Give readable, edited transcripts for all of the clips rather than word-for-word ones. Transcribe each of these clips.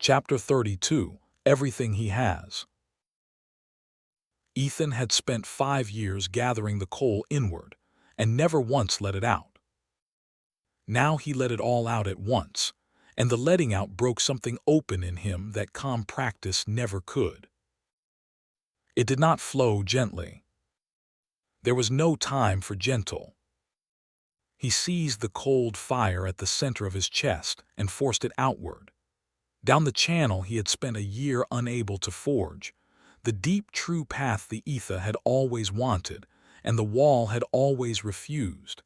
Chapter 32. Everything He Has. Ethan had spent 5 years gathering the coal inward, and never once let it out. Now he let it all out at once, and the letting out broke something open in him that calm practice never could. It did not flow gently. There was no time for gentle. He seized the cold fire at the center of his chest and forced it outward. Down the channel he had spent a year unable to forge, the deep true path the ether had always wanted, and the wall had always refused.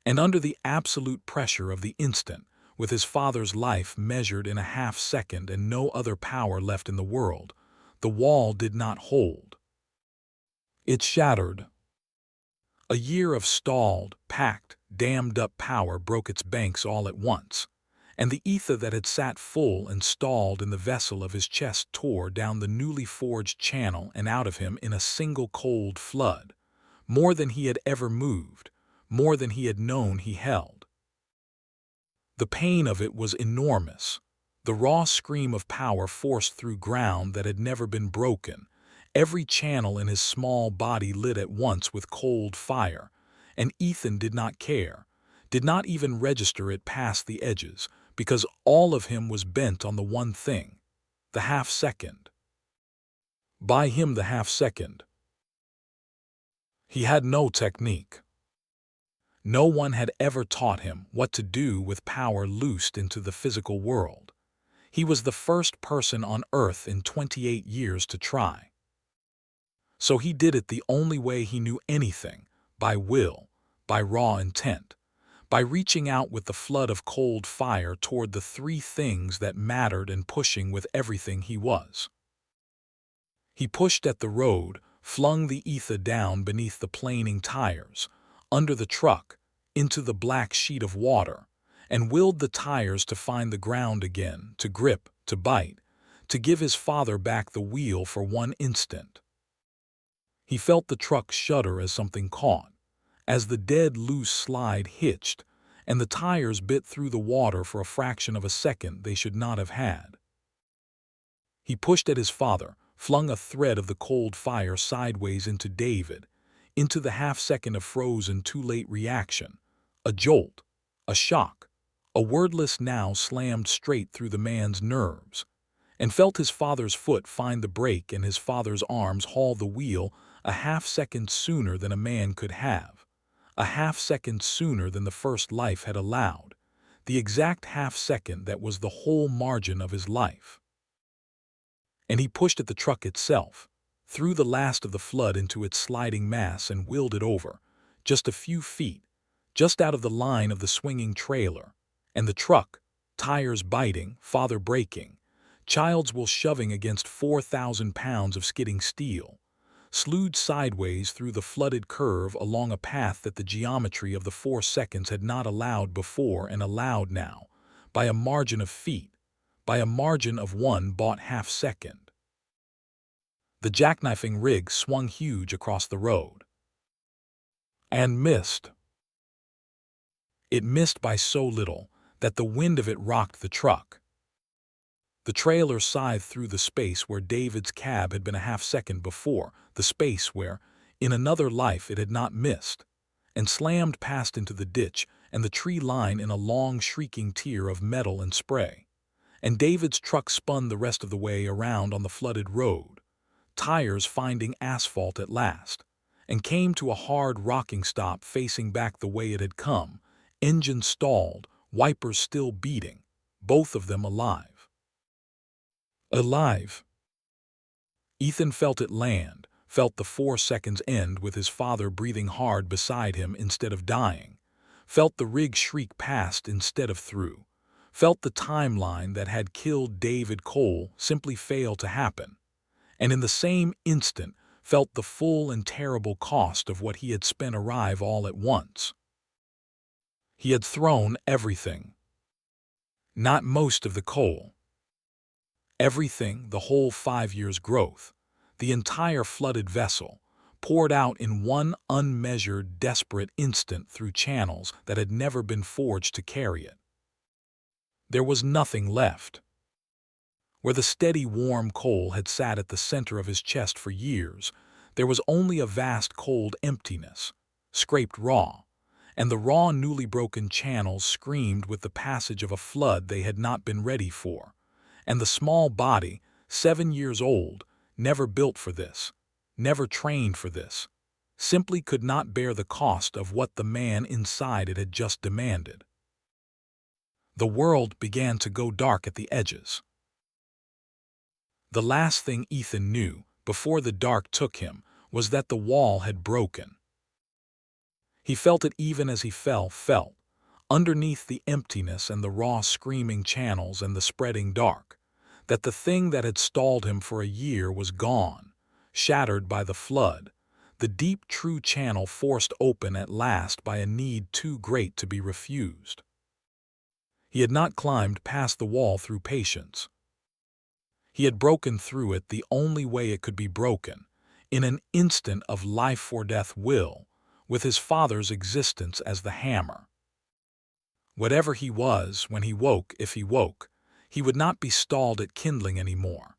And under the absolute pressure of the instant, with his father's life measured in a half-second and no other power left in the world, the wall did not hold. It shattered. A year of stalled, packed, dammed-up power broke its banks all at once, and the ether that had sat full and stalled in the vessel of his chest tore down the newly forged channel and out of him in a single cold flood, more than he had ever moved, more than he had known he held. The pain of it was enormous, the raw scream of power forced through ground that had never been broken, every channel in his small body lit at once with cold fire, and Ethan did not care, did not even register it past the edges, because all of him was bent on the one thing, the half-second. By him the half-second. He had no technique. No one had ever taught him what to do with power loosed into the physical world. He was the first person on Earth in 28 years to try. So he did it the only way he knew anything, by will, by raw intent, by reaching out with the flood of cold fire toward the three things that mattered and pushing with everything he was. He pushed at the road, flung the ether down beneath the planing tires, under the truck, into the black sheet of water, and willed the tires to find the ground again, to grip, to bite, to give his father back the wheel for one instant. He felt the truck shudder as something caught, as the dead loose slide hitched, and the tires bit through the water for a fraction of a second they should not have had. He pushed at his father, flung a thread of the cold fire sideways into David, into the half-second of frozen too-late reaction, a jolt, a shock, a wordless now slammed straight through the man's nerves, and felt his father's foot find the brake and his father's arms haul the wheel a half-second sooner than a man could have, a half-second sooner than the first life had allowed, the exact half-second that was the whole margin of his life. And he pushed at the truck itself, threw the last of the flood into its sliding mass and willed it over, just a few feet, just out of the line of the swinging trailer, and the truck, tires biting, father braking, child's will shoving against 4,000 pounds of skidding steel, slewed sideways through the flooded curve along a path that the geometry of the 4 seconds had not allowed before and allowed now, by a margin of feet, by a margin of one bought half-second. The jackknifing rig swung huge across the road. And missed. It missed by so little that the wind of it rocked the truck. The trailer scythed through the space where David's cab had been a half-second before, the space where, in another life, it had not missed, and slammed past into the ditch and the tree line in a long shrieking tear of metal and spray. And David's truck spun the rest of the way around on the flooded road, tires finding asphalt at last, and came to a hard rocking stop facing back the way it had come, engine stalled, wipers still beating, both of them alive. Alive. Ethan felt it land, felt the 4 seconds end with his father breathing hard beside him instead of dying, felt the rig shriek past instead of through, felt the timeline that had killed David Cole simply fail to happen, and in the same instant felt the full and terrible cost of what he had spent arrive all at once. He had thrown everything. Not most of the coal. Everything, the whole 5 years' growth, the entire flooded vessel, poured out in one unmeasured, desperate instant through channels that had never been forged to carry it. There was nothing left. Where the steady, warm coal had sat at the center of his chest for years, there was only a vast cold emptiness, scraped raw, and the raw, newly broken channels screamed with the passage of a flood they had not been ready for. And the small body, 7 years old, never built for this, never trained for this, simply could not bear the cost of what the man inside it had just demanded. The world began to go dark at the edges. The last thing Ethan knew, before the dark took him, was that the wall had broken. He felt it even as he felt, underneath the emptiness and the raw screaming channels and the spreading dark, that the thing that had stalled him for a year was gone, shattered by the flood, the deep true channel forced open at last by a need too great to be refused. He had not climbed past the wall through patience. He had broken through it the only way it could be broken, in an instant of life-or-death will, with his father's existence as the hammer. Whatever he was when he woke, if he woke, he would not be stalled at kindling any more.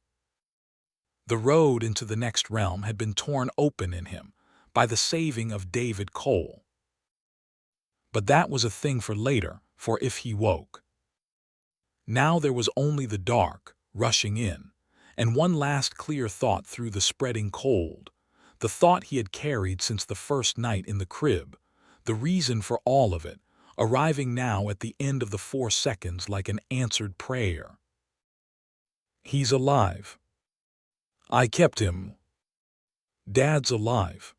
The road into the next realm had been torn open in him by the saving of David Cole. But that was a thing for later, for if he woke. Now there was only the dark, rushing in, and one last clear thought through the spreading cold, the thought he had carried since the first night in the crib, the reason for all of it, arriving now at the end of the 4 seconds like an answered prayer. He's alive. I kept him. Dad's alive.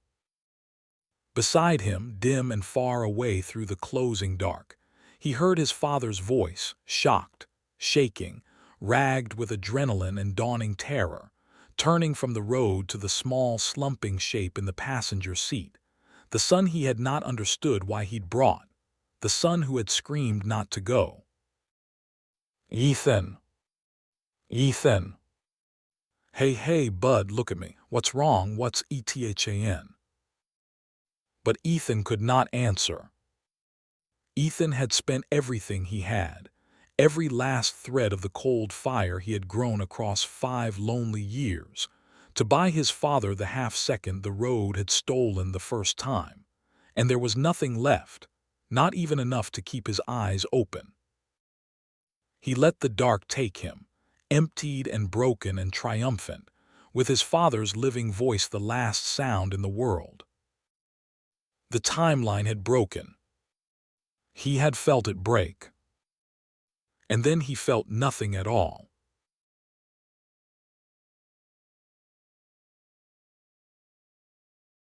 Beside him, dim and far away through the closing dark, he heard his father's voice, shocked, shaking, ragged with adrenaline and dawning terror, turning from the road to the small, slumping shape in the passenger seat, the son he had not understood why he'd brought, the son who had screamed not to go. Ethan. Ethan. Hey, bud, look at me. What's wrong? What's ETHAN? But Ethan could not answer. Ethan had spent everything he had, every last thread of the cold fire he had grown across 5 lonely years, to buy his father the half-second the road had stolen the first time, and there was nothing left, not even enough to keep his eyes open. He let the dark take him, emptied and broken and triumphant, with his father's living voice the last sound in the world. The timeline had broken. He had felt it break. And then he felt nothing at all.